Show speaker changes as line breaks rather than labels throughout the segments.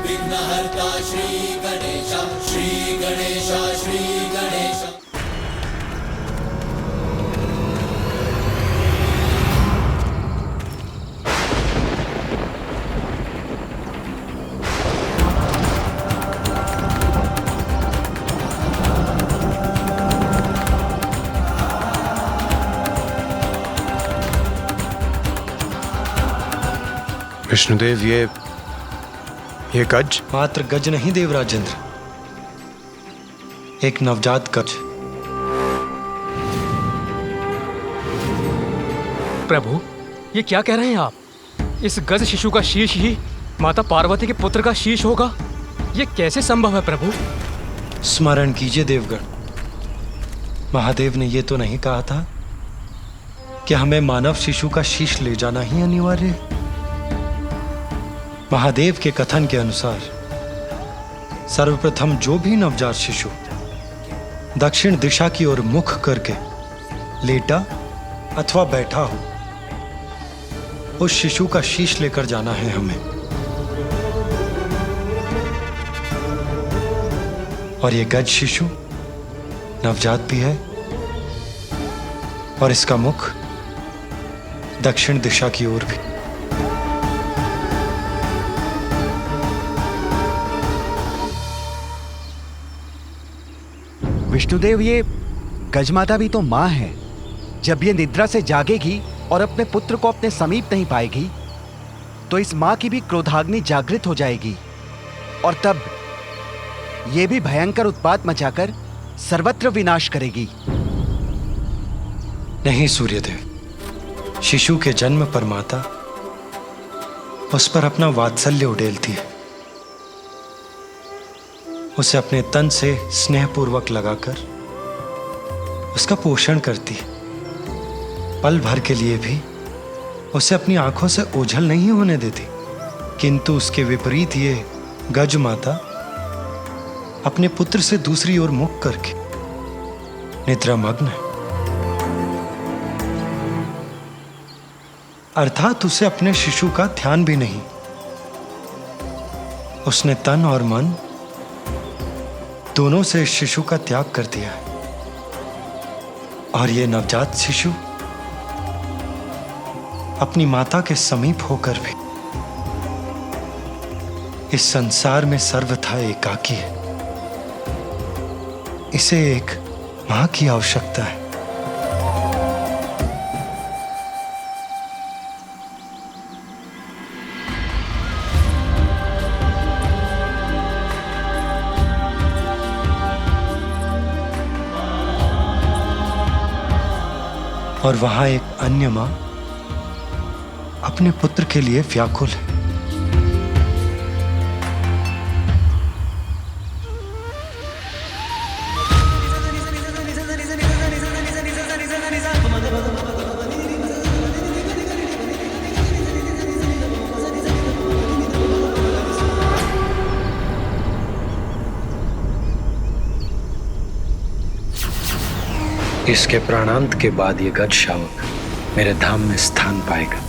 विघ्नहर्ता श्री गणेश, श्री गणेश, श्री गणेश।
विष्णुदेव, ये गज?
मात्र गज नहीं देवराजेंद्र, एक नवजात गज।
प्रभु, ये क्या कह रहे हैं आप? इस गज शिशु का शीश ही माता पार्वती के पुत्र का शीश होगा? ये कैसे संभव है प्रभु?
स्मरण कीजिए देवगण, महादेव ने ये तो नहीं कहा था कि हमें मानव शिशु का शीश ले जाना ही अनिवार्य है। महादेव के कथन के अनुसार सर्वप्रथम जो भी नवजात शिशु दक्षिण दिशा की ओर मुख करके लेटा अथवा बैठा हो, उस शिशु का शीश लेकर जाना है हमें। और ये गज शिशु नवजात भी है और इसका मुख दक्षिण दिशा की ओर भी।
विष्णुदेव, ये गजमाता भी तो मां है। जब ये निद्रा से जागेगी और अपने पुत्र को अपने समीप नहीं पाएगी तो इस मां की भी क्रोधाग्नि जागृत हो जाएगी और तब ये भी भयंकर उत्पात मचाकर सर्वत्र विनाश करेगी।
नहीं सूर्यदेव, शिशु के जन्म पर माता उस पर अपना वात्सल्य उड़ेलती है, उसे अपने तन से स्नेहपूर्वक लगाकर उसका पोषण करती है। पल भर के लिए भी उसे अपनी आंखों से ओझल नहीं होने देती। किंतु उसके विपरीत ये गज माता अपने पुत्र से दूसरी ओर मुख करके निद्रामग्न है, अर्थात उसे अपने शिशु का ध्यान भी नहीं। उसने तन और मन दोनों से शिशु का त्याग कर दिया है। और ये नवजात शिशु अपनी माता के समीप होकर भी इस संसार में सर्वथा एकाकी है। इसे एक मां की आवश्यकता है। और वहां एक अन्य मां अपने पुत्र के लिए व्याकुल है। इसके प्राणांत के बाद ये गज शावक मेरे धाम में स्थान पाएगा।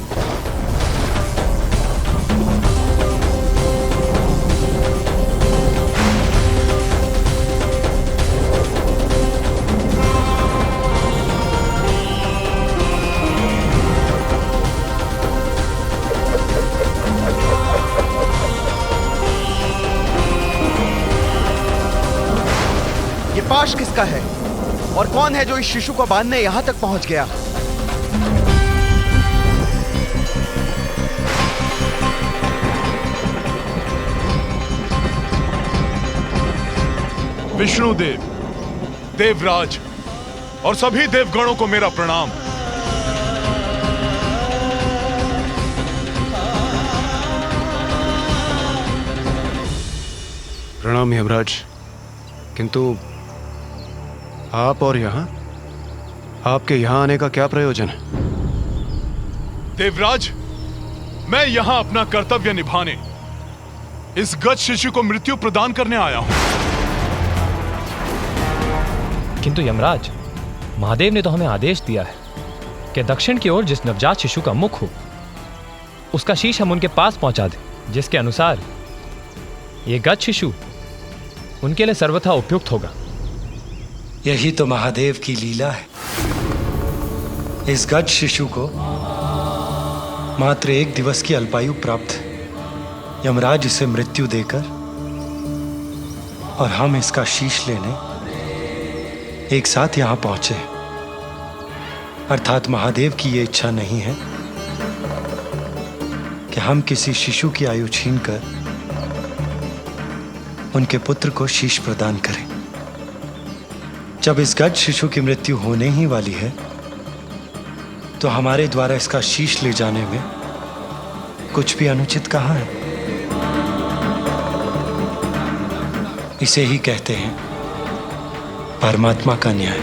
ये पाश किसका है और कौन है जो इस शिशु को बांधने यहां तक पहुंच गया?
विष्णुदेव, देवराज और सभी देवगणों को मेरा प्रणाम।
प्रणाम यमराज, किंतु आप और यहां, आपके यहां आने का क्या प्रयोजन है?
देवराज, मैं यहां अपना कर्तव्य निभाने, इस गज शिशु को मृत्यु प्रदान करने आया हूं।
किंतु यमराज, महादेव ने तो हमें आदेश दिया है कि दक्षिण की ओर जिस नवजात शिशु का मुख हो उसका शीश हम उनके पास पहुंचा दें, जिसके अनुसार ये गज शिशु उनके लिए सर्वथा उपयुक्त होगा।
यही तो महादेव की लीला है। इस गज शिशु को मात्र 1 दिवस की अल्पायु प्राप्त है। यमराज इसे मृत्यु देकर और हम इसका शीश लेने एक साथ यहां पहुंचे। अर्थात महादेव की यह इच्छा नहीं है कि हम किसी शिशु की आयु छीनकर उनके पुत्र को शीश प्रदान करें। जब इस गज शिशु की मृत्यु होने ही वाली है तो हमारे द्वारा इसका शीश ले जाने में कुछ भी अनुचित कहाँ है। इसे ही कहते हैं परमात्मा का न्याय।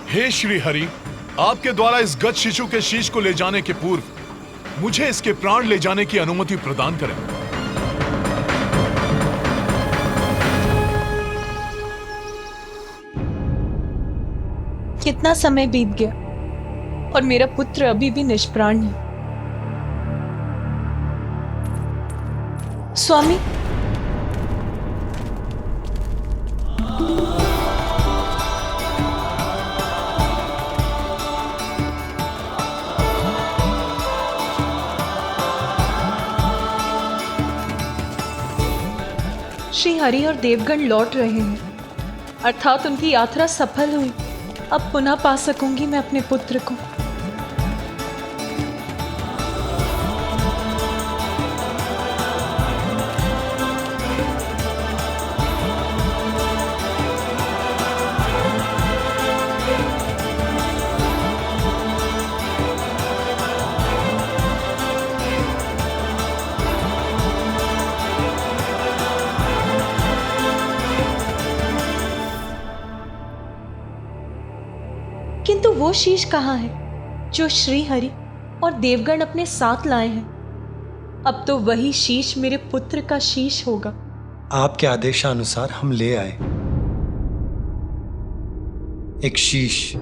हे श्री हरि, आपके द्वारा इस गज शिशु के शीश को ले जाने के पूर्व मुझे इसके प्राण ले जाने की अनुमति प्रदान करें।
कितना समय बीत गया और मेरा पुत्र अभी भी निष्प्राण है। स्वामी, श्री हरि और देवगण लौट रहे हैं, अर्थात उनकी यात्रा सफल हुई। अब पुनः पा सकूंगी मैं अपने पुत्र को। किंतु वो शीश कहाँ है जो श्री हरि और देवगण अपने साथ लाए हैं? अब तो वही शीश मेरे पुत्र का शीश होगा।
आपके आदेशानुसार हम ले आए एक शीश।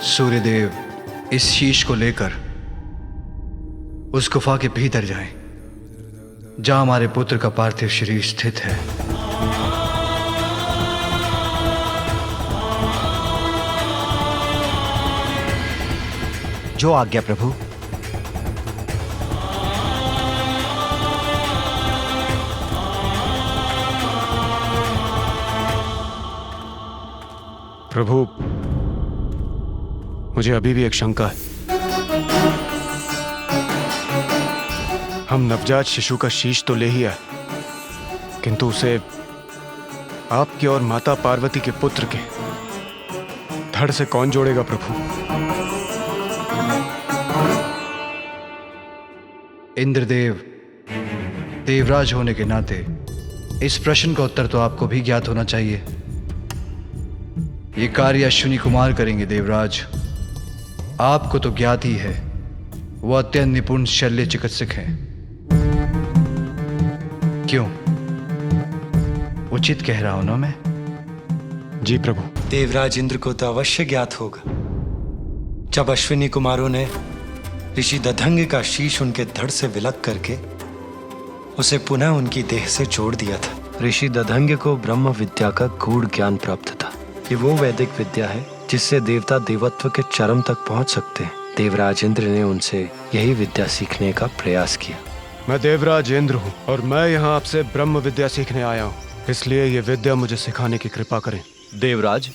सूर्यदेव इस शीश को लेकर उस गुफा के भीतर जाएं, जहां हमारे पुत्र का पार्थिव शरीर स्थित है।
जो आज्ञा प्रभु।
प्रभु, मुझे अभी भी एक शंका है। हम नवजात शिशु का शीश तो ले ही आए, किंतु उसे आपके और माता पार्वती के पुत्र के धड़ से कौन जोड़ेगा प्रभु? इंद्रदेव देवराज होने के नाते इस प्रश्न का उत्तर तो आपको भी ज्ञात होना चाहिए। ये कार्य अश्विनी कुमार करेंगे देवराज। आपको तो ज्ञात ही है, वो अत्यंत निपुण शल्य चिकित्सक हैं। क्यों, उचित कह रहा हूं ना मैं? जी प्रभु।
देवराज इंद्र को तो अवश्य ज्ञात होगा जब अश्विनी कुमारों ने ऋषि दधंग का शीश उनके धड़ से विलग करके उसे पुनः उनकी देह से जोड़ दिया था। ऋषि दधंग को ब्रह्म विद्या का गूढ़ ज्ञान प्राप्त था। ये वो वैदिक विद्या है जिससे देवता देवत्व के चरम तक पहुंच सकते हैं। देवराज इंद्र ने उनसे यही विद्या सीखने का प्रयास किया।
मैं देवराज इंद्र हूं और मैं यहाँ आपसे ब्रह्म विद्या सीखने आया हूँ, इसलिए ये विद्या मुझे सिखाने की कृपा करें।
देवराज,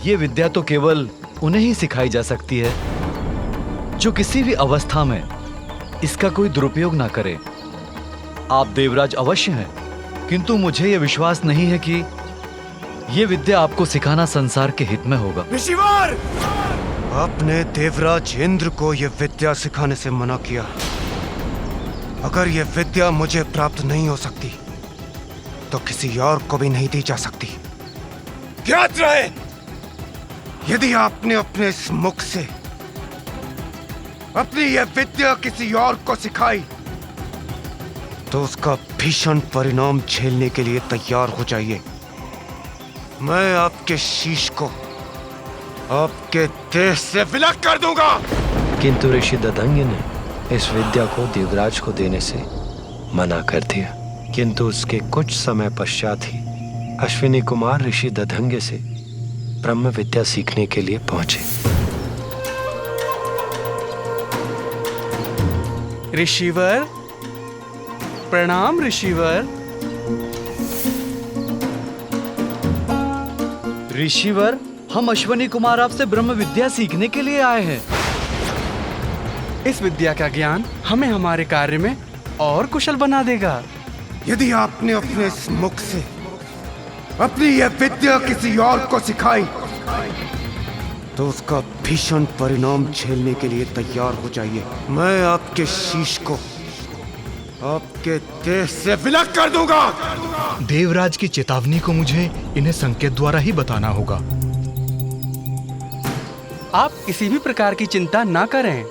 ये विद्या तो केवल उन्हें ही सिखाई जा सकती है जो किसी भी अवस्था में इसका कोई दुरुपयोग ना करे। आप देवराज अवश्य हैं, किंतु मुझे यह विश्वास नहीं है कि यह विद्या आपको सिखाना संसार के हित में होगा।
ऋषिवर, आपने देवराज इंद्र को यह विद्या सिखाने से मना किया।
अगर ये विद्या मुझे प्राप्त नहीं हो सकती तो किसी और को भी नहीं दी जा सकती। ज्ञात रहे, यदि आपने अपने इस मुख से अपनी यह विद्या किसी और को सिखाई तो उसका भीषण परिणाम झेलने के लिए तैयार हो जाइए। मैं आपके शीश को आपके देह से विलग कर दूंगा।
किंतु ऋषि दधंग ने इस विद्या को देवराज को देने से मना कर दिया। किंतु उसके कुछ समय पश्चात ही अश्विनी कुमार ऋषि दधंग से ब्रह्म विद्या सीखने के लिए पहुंचे।
ऋषिवर, प्रणाम ऋषिवर।
ऋषिवर, हम अश्वनी कुमार आपसे ब्रह्म विद्या सीखने के लिए आए हैं।
इस विद्या का ज्ञान हमें हमारे कार्य में और कुशल बना देगा।
यदि आपने अपने इस मुख से अपनी यह विद्या किसी और को सिखाई तो उसका भीषण परिणाम झेलने के लिए तैयार हो जाइए। मैं आपके शीश को आपके देह से विलग कर दूंगा।
देवराज की चेतावनी को मुझे इन्हें संकेत द्वारा ही बताना होगा।
आप किसी भी प्रकार की चिंता ना करें।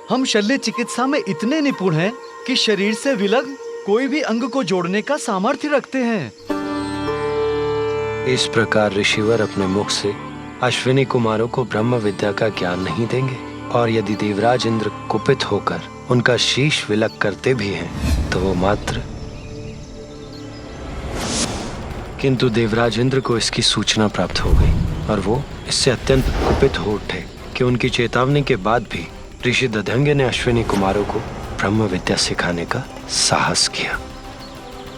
हम शल्य चिकित्सा में इतने निपुण हैं कि शरीर से विलग कोई भी अंग को जोड़ने का सामर्थ्य रखते हैं।
इस प्रकार ऋषिवर अपने मुख से अश्विनी कुमारों को ब्रह्म विद्या का ज्ञान नहीं देंगे, और यदि देवराज इंद्र कुपित होकर उनका शीश विलग करते भी हैं तो वो मात्र। किंतु देवराज इंद्र को इसकी सूचना प्राप्त हो गई और वो इससे अत्यंत कुपित हो उठे कि उनकी चेतावनी के बाद भी ऋषि दधंग ने अश्विनी कुमारों को ब्रह्म विद्या सिखाने का साहस किया।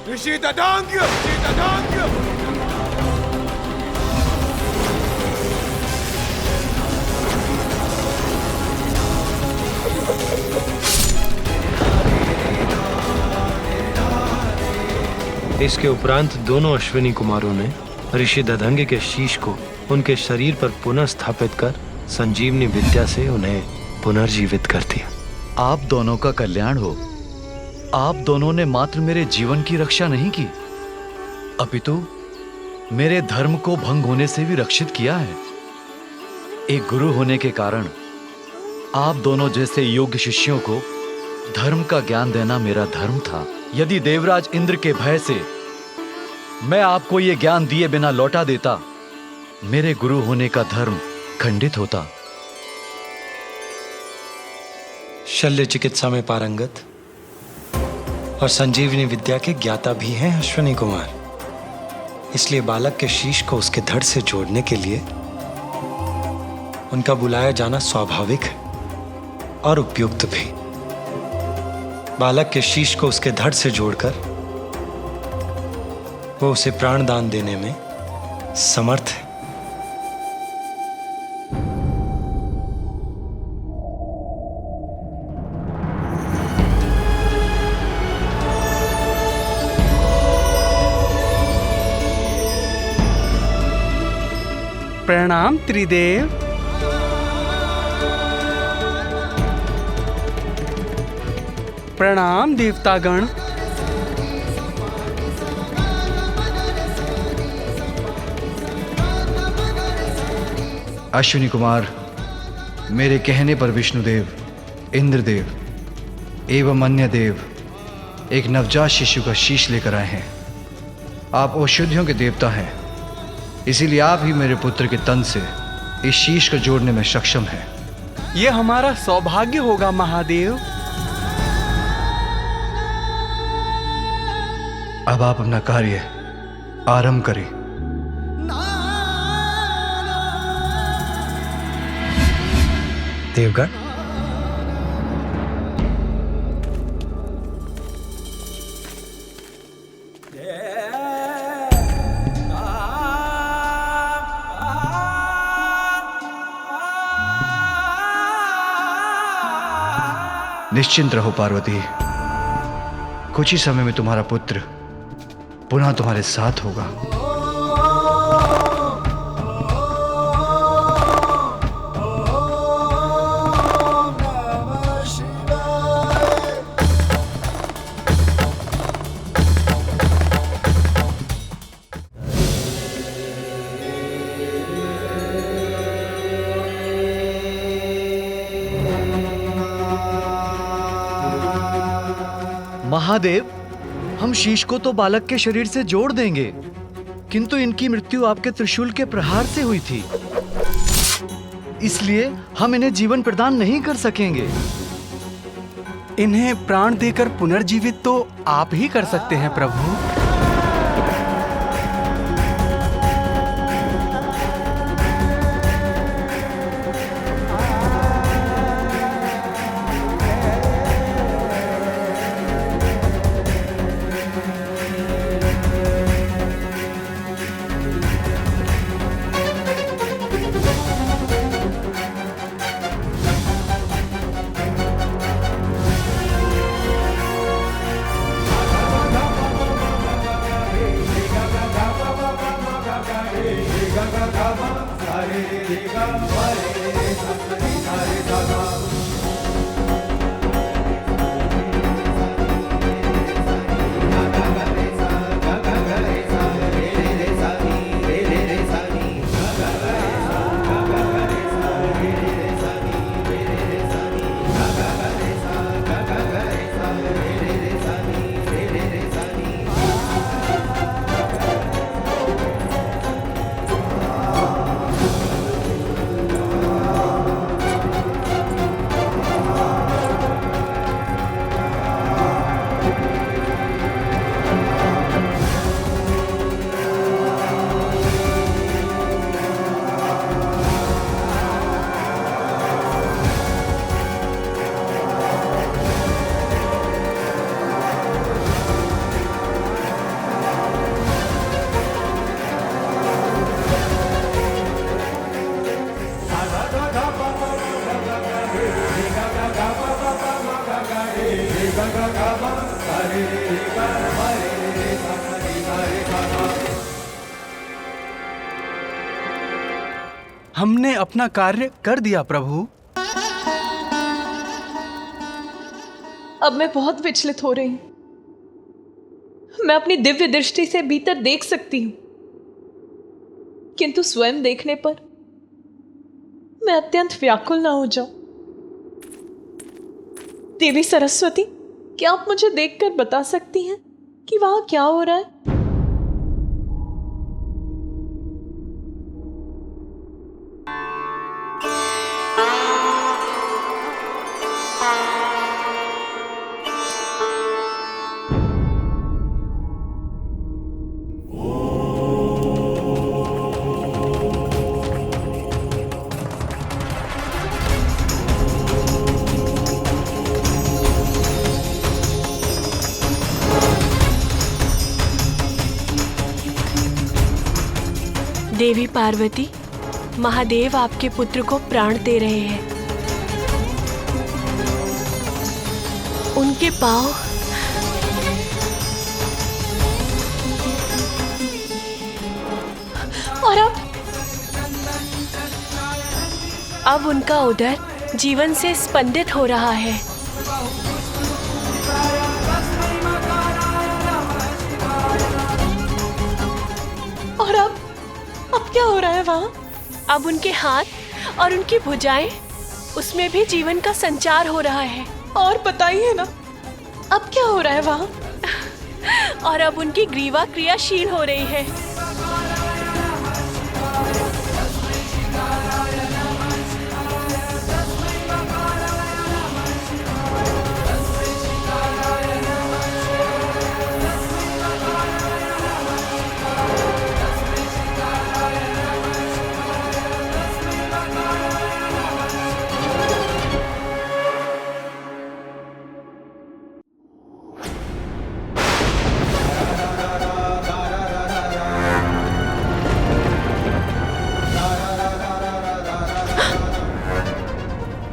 ऋषि दधंग, ऋषि दधंग।
इसके उपरांत दोनों अश्विनी कुमारों ने ऋषि दधंग के शीश को उनके शरीर पर पुनः स्थापित कर संजीवनी विद्या से उन्हें पुनर्जीवित कर दिया।
आप दोनों का कल्याण हो। आप दोनों ने मात्र मेरे जीवन की रक्षा नहीं की, अपितु मेरे धर्म को भंग होने से भी रक्षित किया है। एक गुरु होने के कारण आप दोनों जैसे योग्य शिष्यों को धर्म का ज्ञान देना मेरा धर्म था। यदि देवराज इंद्र के भय से मैं आपको ये ज्ञान दिए बिना लौटा देता, मेरे गुरु होने का धर्म खंडित होता।
शल्य चिकित्सा में पारंगत और संजीवनी विद्या के ज्ञाता भी हैं अश्विनी कुमार, इसलिए बालक के शीश को उसके धड़ से जोड़ने के लिए उनका बुलाया जाना स्वाभाविक है और उपयुक्त भी। बालक के शीश को उसके धड़ से जोड़कर वो उसे प्राणदान देने में समर्थ है।
प्रणाम त्रिदेव। प्रणाम देवतागण।
अश्विनी कुमार, मेरे कहने पर विष्णुदेव, इंद्रदेव एवं अन्य देव एक नवजात शिशु का शीश लेकर आए हैं। आप औषधियों के देवता हैं, इसीलिए आप ही मेरे पुत्र के तन से इस शीश को जोड़ने में सक्षम हैं।
ये हमारा सौभाग्य होगा महादेव।
अब आप अपना कार्य आरंभ करें।
देवगण,
निश्चिंत रहो पार्वती, कुछ ही समय में तुम्हारा पुत्र पुनः तुम्हारे साथ होगा।
महादेव, हम शीश को तो बालक के शरीर से जोड़ देंगे, किंतु इनकी मृत्यु आपके त्रिशूल के प्रहार से हुई थी, इसलिए हम इन्हें जीवन प्रदान नहीं कर सकेंगे।
इन्हें प्राण देकर पुनर्जीवित तो आप ही कर सकते हैं प्रभु। हमने अपना कार्य कर दिया प्रभु।
अब मैं बहुत विचलित हो रही हूं। मैं अपनी दिव्य दृष्टि से भीतर देख सकती हूं, किंतु स्वयं देखने पर मैं अत्यंत व्याकुल ना हो जाऊं। देवी सरस्वती, क्या आप मुझे देखकर बता सकती हैं कि वहां क्या हो रहा है?
देवी पार्वती, महादेव आपके पुत्र को प्राण दे रहे हैं। उनके पांव
और
अब उनका उदर जीवन से स्पंदित हो रहा है।
और अब क्या हो रहा है वहां?
अब उनके हाथ और उनकी भुजाएं, उसमें भी जीवन का संचार हो रहा है।
और बताइए ना, अब क्या हो रहा है वहां?
और अब उनकी ग्रीवा क्रियाशील हो रही है।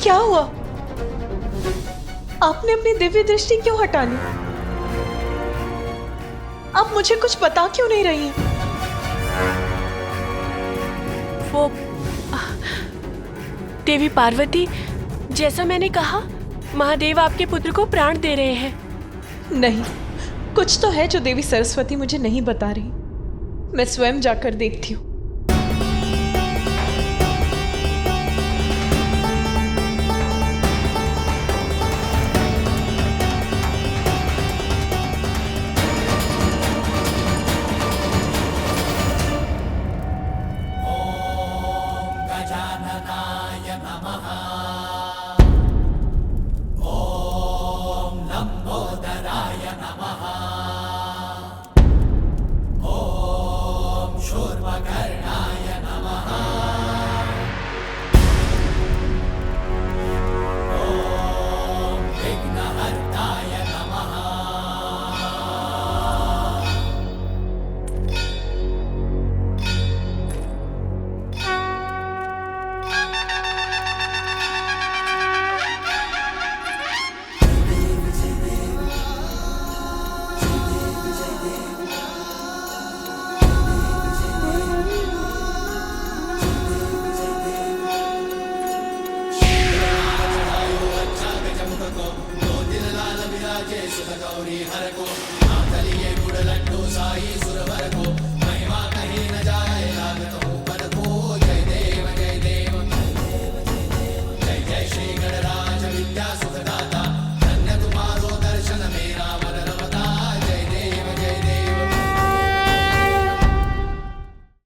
क्या हुआ? आपने अपनी दिव्य दृष्टि क्यों हटा ली? आप मुझे कुछ बता क्यों नहीं रही हैं?
वो देवी पार्वती, जैसा मैंने कहा, महादेव आपके पुत्र को प्राण दे रहे हैं।
नहीं, कुछ तो है जो देवी सरस्वती मुझे नहीं बता रही। मैं स्वयं जाकर देखती हूँ।
हर को